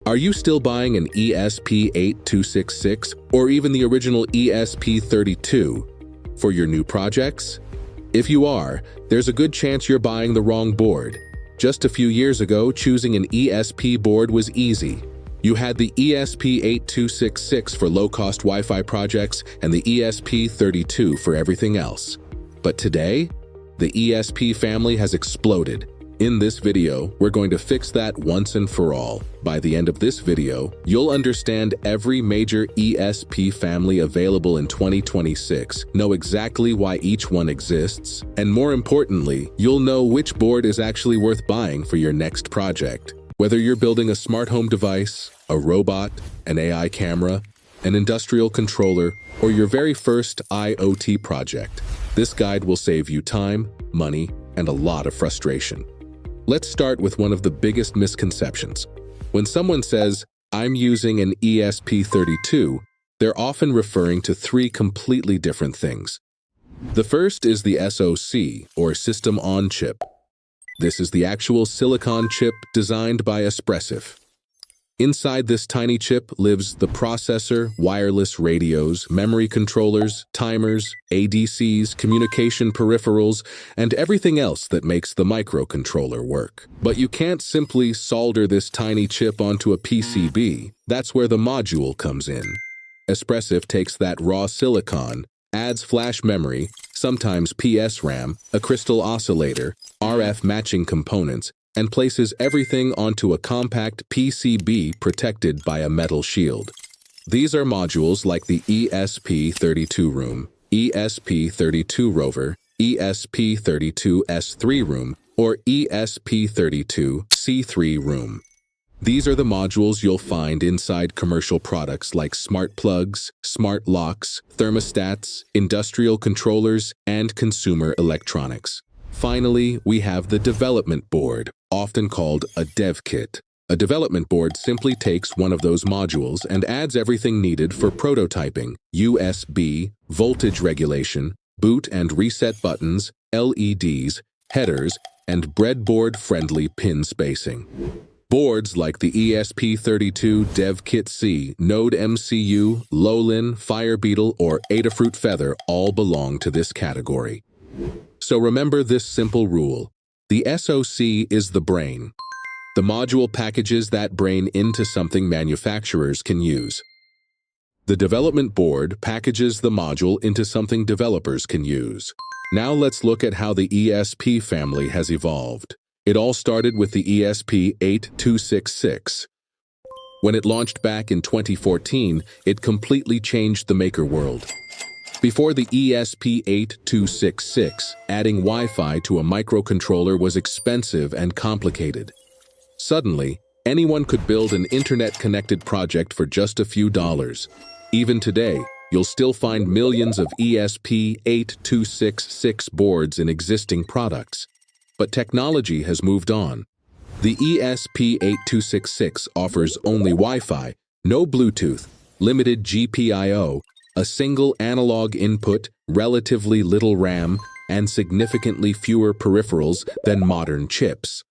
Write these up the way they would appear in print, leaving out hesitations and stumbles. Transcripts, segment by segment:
Are you still buying an ESP8266 or even the original ESP32 for your new projects? If you are, there's a good chance you're buying the wrong board. Just a few years ago, choosing an ESP board was easy. You had the ESP8266 for low-cost Wi-Fi projects and the ESP32 for everything else. But today, the ESP family has exploded. In this video, we're going to fix that once and for all. By the end of this video, you'll understand every major ESP family available in 2026, know exactly why each one exists, and more importantly, you'll know which board is actually worth buying for your next project. Whether you're building a smart home device, a robot, an AI camera, an industrial controller, or your very first IoT project, this guide will save you time, money, and a lot of frustration. Let's start with one of the biggest misconceptions. When someone says, "I'm using an ESP32, they're often referring to three completely different things. The first is the SoC, or System on Chip. This is the actual silicon chip designed by Espressif. Inside this tiny chip lives the processor, wireless radios, memory controllers, timers, ADCs, communication peripherals, and everything else that makes the microcontroller work. But you can't simply solder this tiny chip onto a PCB. That's where the module comes in. Espressif takes that raw silicon, adds flash memory, sometimes PSRAM, a crystal oscillator, RF matching components, and places everything onto a compact PCB protected by a metal shield. These are modules like the ESP32-WROOM, ESP32-WROVER, ESP32-S3 or ESP32-C3 These are the modules you'll find inside commercial products like smart plugs, smart locks, thermostats, industrial controllers, and consumer electronics. Finally, we have the development board, often called a DevKit. A development board simply takes one of those modules and adds everything needed for prototyping: USB, voltage regulation, boot and reset buttons, LEDs, headers, and breadboard-friendly pin spacing. Boards like the ESP32 DevKits-C, Node MCU, Lowlin, Firebeetle, or Adafruit Feather all belong to this category. So remember this simple rule. The SoC is the brain. The module packages that brain into something manufacturers can use. The development board packages the module into something developers can use. Now let's look at how the ESP family has evolved. It all started with the ESP32-C6. When it launched back in 2014, it completely changed the maker world. Before the ESP82-C6, adding Wi-Fi to a microcontroller was expensive and complicated. Suddenly, anyone could build an internet-connected project for just a few dollars. Even today, you'll still find millions of ESP82-C6 boards in existing products. But technology has moved on. The ESP82-C6 offers only Wi-Fi, no Bluetooth, limited GPIO, a single analog input, relatively little RAM, and significantly fewer peripherals than modern chips.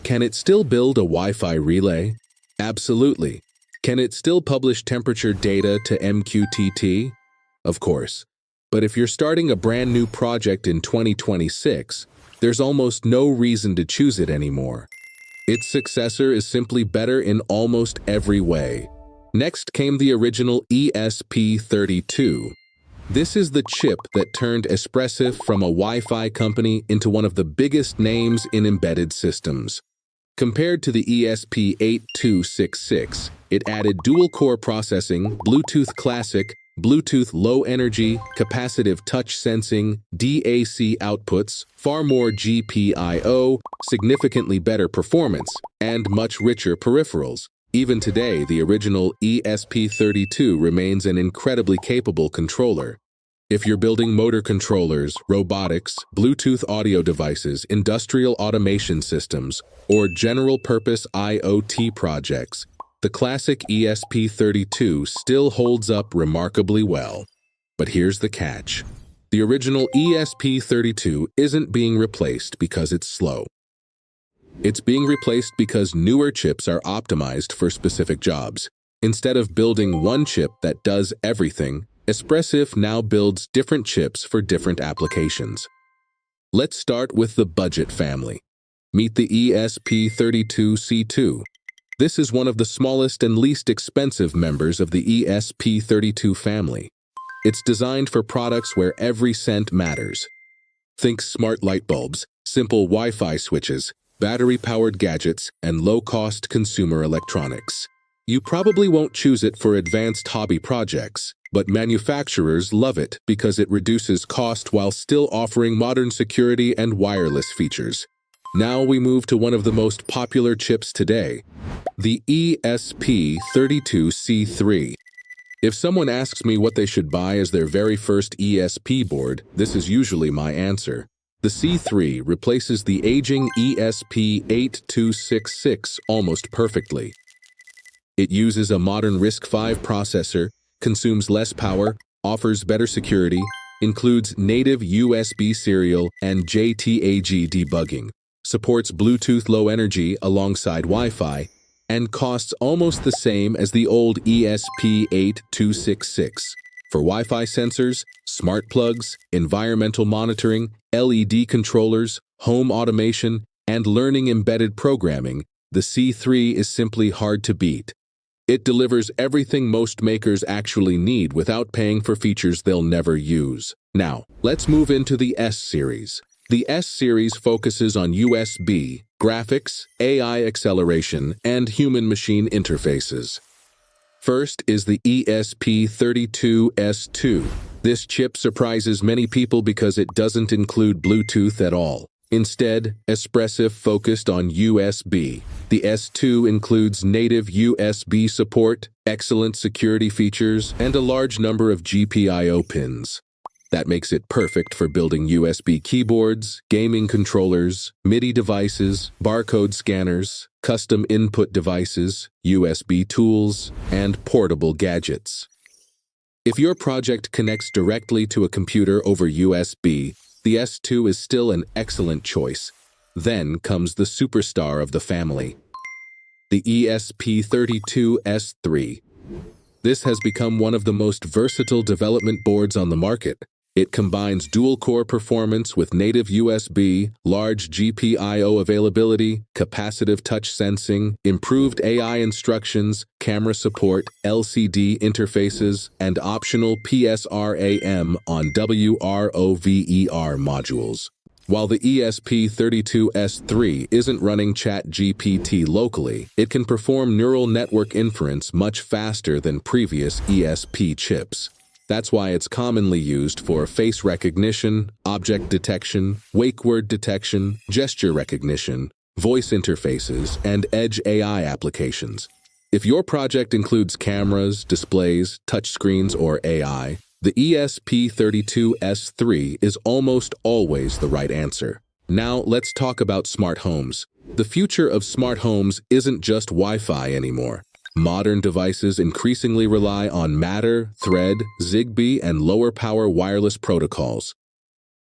Can it still build a Wi-Fi relay? Absolutely. Can it still publish temperature data to MQTT? Of course. But if you're starting a brand new project in 2026, there's almost no reason to choose it anymore. Its successor is simply better in almost every way. Next came the original ESP32. This is the chip that turned Espressif from a Wi-Fi company into one of the biggest names in embedded systems. Compared to the ESP82-C6, it added dual-core processing, Bluetooth Classic, Bluetooth Low Energy, capacitive touch sensing, DAC outputs, far more GPIO, significantly better performance, and much richer peripherals. Even today, the original ESP32 remains an incredibly capable controller. If you're building motor controllers, robotics, Bluetooth audio devices, industrial automation systems, or general-purpose IoT projects, the classic ESP32 still holds up remarkably well. But here's the catch. The original ESP32 isn't being replaced because it's slow. It's being replaced because newer chips are optimized for specific jobs. Instead of building one chip that does everything, Espressif now builds different chips for different applications. Let's start with the budget family. Meet the ESP32-C2. This is one of the smallest and least expensive members of the ESP32 family. It's designed for products where every cent matters. Think smart light bulbs, simple Wi-Fi switches, battery-powered gadgets, and low-cost consumer electronics. You probably won't choose it for advanced hobby projects, but manufacturers love it because it reduces cost while still offering modern security and wireless features. Now we move to one of the most popular chips today, the ESP32-C3. If someone asks me what they should buy as their very first ESP board, this is usually my answer. The C3 replaces the aging ESP32-C6 almost perfectly. It uses a modern RISC-V processor, consumes less power, offers better security, includes native USB serial and JTAG debugging, supports Bluetooth Low Energy alongside Wi-Fi, and costs almost the same as the old ESP82-C6 for Wi-Fi sensors, smart plugs, environmental monitoring, LED controllers, home automation, and learning embedded programming. The C3 is simply hard to beat. It delivers everything most makers actually need without paying for features they'll never use. Now, let's move into the S series. The S series focuses on USB, graphics, AI acceleration, and human-machine interfaces. First is the ESP32-S2. This chip surprises many people because it doesn't include Bluetooth at all. Instead, Espressif focused on USB. The S2 includes native USB support, excellent security features, and a large number of GPIO pins. That makes it perfect for building USB keyboards, gaming controllers, MIDI devices, barcode scanners, custom input devices, USB tools, and portable gadgets. If your project connects directly to a computer over USB, the S2 is still an excellent choice. Then comes the superstar of the family, the ESP32-S3. This has become one of the most versatile development boards on the market. It combines dual-core performance with native USB, large GPIO availability, capacitive touch sensing, improved AI instructions, camera support, LCD interfaces, and optional PSRAM on WROVER modules. While the ESP32-S3 isn't running ChatGPT locally, it can perform neural network inference much faster than previous ESP chips. That's why it's commonly used for face recognition, object detection, wake word detection, gesture recognition, voice interfaces, and edge AI applications. If your project includes cameras, displays, touchscreens, or AI, the ESP32-S3 is almost always the right answer. Now let's talk about smart homes. The future of smart homes isn't just Wi-Fi anymore. Modern devices increasingly rely on Matter, Thread, Zigbee, and lower power wireless protocols.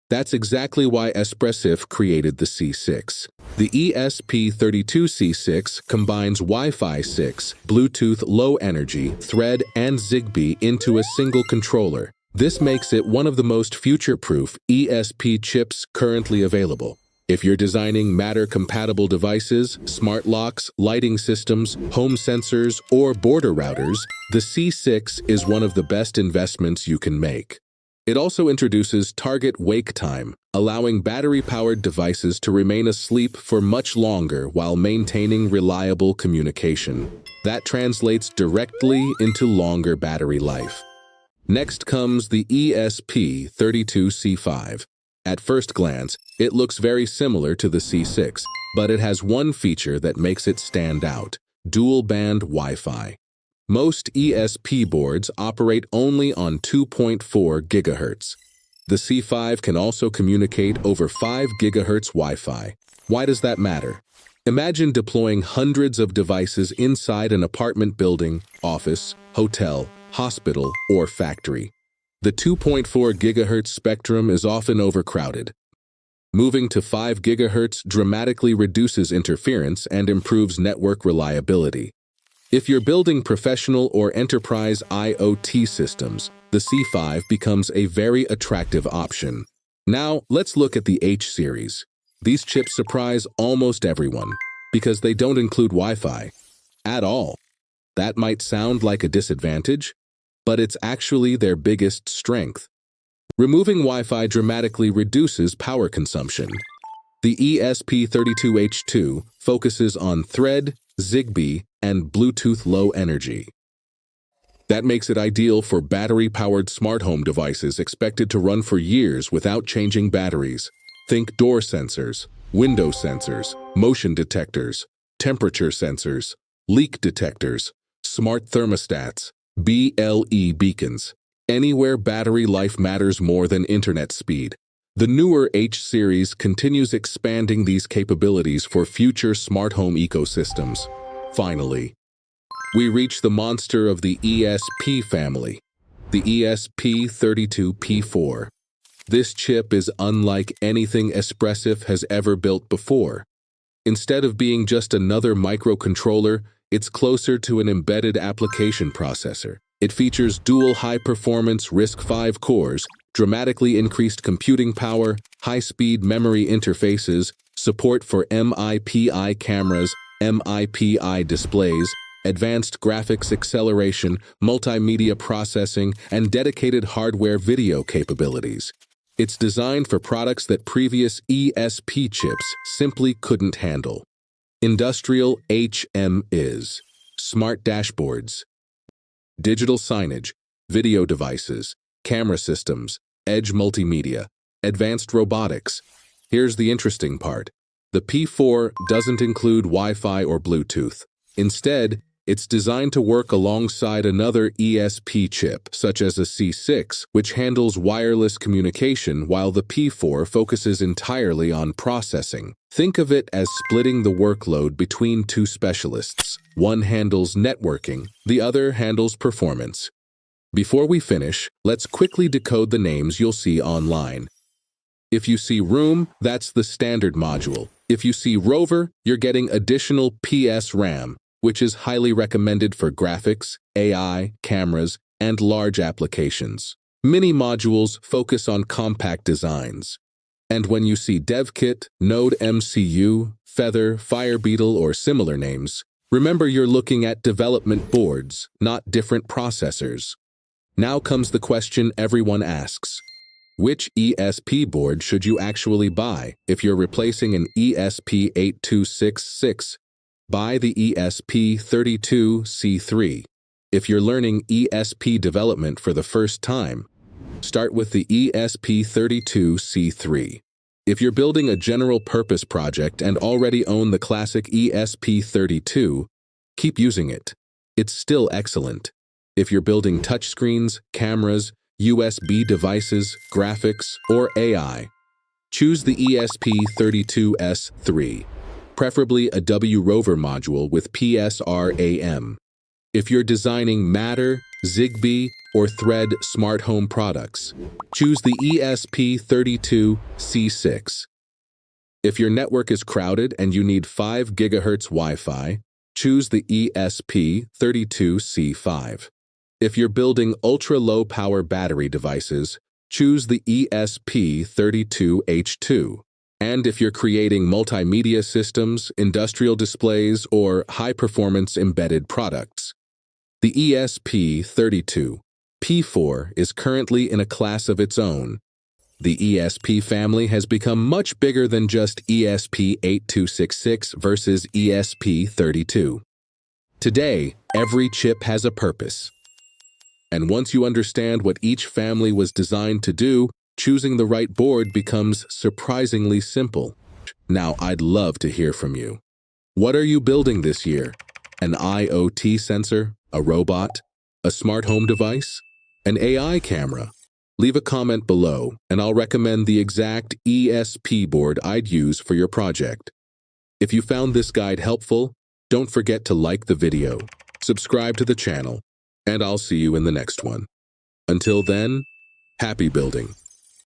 That's exactly why Espressif created the C6. The ESP32-C6 combines Wi-Fi 6, Bluetooth Low Energy, Thread, and Zigbee into a single controller. This makes it one of the most future-proof ESP chips currently available. If you're designing Matter-compatible devices, smart locks, lighting systems, home sensors, or border routers, the C6 is one of the best investments you can make. It also introduces target wake time, allowing battery-powered devices to remain asleep for much longer while maintaining reliable communication. That translates directly into longer battery life. Next comes the ESP32-C5. At first glance, it looks very similar to the C6, but it has one feature that makes it stand out: dual-band Wi-Fi. Most ESP boards operate only on 2.4 GHz. The C5 can also communicate over 5 GHz Wi-Fi. Why does that matter? Imagine deploying hundreds of devices inside an apartment building, office, hotel, hospital, or factory. The 2.4 GHz spectrum is often overcrowded. Moving to 5 GHz dramatically reduces interference and improves network reliability. If you're building professional or enterprise IoT systems, the C5 becomes a very attractive option. Now, let's look at the H series. These chips surprise almost everyone because they don't include Wi-Fi at all. That might sound like a disadvantage, but it's actually their biggest strength. Removing Wi-Fi dramatically reduces power consumption. The ESP32-H2 focuses on Thread, Zigbee, and Bluetooth Low Energy. That makes it ideal for battery-powered smart home devices expected to run for years without changing batteries. Think door sensors, window sensors, motion detectors, temperature sensors, leak detectors, smart thermostats, BLE beacons. Anywhere battery life matters more than internet speed. The newer H series continues expanding these capabilities for future smart home ecosystems. Finally, we reach the monster of the ESP family, the ESP32-P4. This chip is unlike anything Espressif has ever built before. Instead of being just another microcontroller, it's closer to an embedded application processor. It features dual high-performance RISC-V cores, dramatically increased computing power, high-speed memory interfaces, support for MIPI cameras, MIPI displays, advanced graphics acceleration, multimedia processing, and dedicated hardware video capabilities. It's designed for products that previous ESP chips simply couldn't handle. Industrial HM is smart dashboards, digital signage, video devices, camera systems, edge multimedia, advanced robotics. Here's the interesting part. The P4 doesn't include Wi-Fi or Bluetooth. Instead, it's designed to work alongside another ESP chip, such as a C6, which handles wireless communication while the P4 focuses entirely on processing. Think of it as splitting the workload between two specialists. One handles networking, the other handles performance. Before we finish, let's quickly decode the names you'll see online. If you see WROOM, that's the standard module. If you see WROVER, you're getting additional PSRAM, which is highly recommended for graphics, AI, cameras, and large applications. Mini modules focus on compact designs. And when you see DevKit, Node MCU, Feather, Firebeetle, or similar names, remember you're looking at development boards, not different processors. Now comes the question everyone asks. Which ESP board should you actually buy if you're replacing an ESP32-C6? Buy the ESP32-C3. If you're learning ESP development for the first time, start with the ESP32-C3. If you're building a general-purpose project and already own the classic ESP32, keep using it. It's still excellent. If you're building touchscreens, cameras, USB devices, graphics, or AI, choose the ESP32-S3. Preferably a WROVER module with PSRAM. If you're designing Matter, Zigbee, or Thread smart home products, choose the ESP32-C6. If your network is crowded and you need 5 GHz Wi-Fi, choose the ESP32-C5. If you're building ultra-low power battery devices, choose the ESP32-H2. And if you're creating multimedia systems, industrial displays, or high-performance embedded products, the ESP32-P4 is currently in a class of its own. The ESP family has become much bigger than just ESP8266 versus ESP32. Today, every chip has a purpose. And once you understand what each family was designed to do, choosing the right board becomes surprisingly simple. Now, I'd love to hear from you. What are you building this year? An IoT sensor? A robot? A smart home device? An AI camera? Leave a comment below, and I'll recommend the exact ESP board I'd use for your project. If you found this guide helpful, don't forget to like the video, subscribe to the channel, and I'll see you in the next one. Until then, happy building.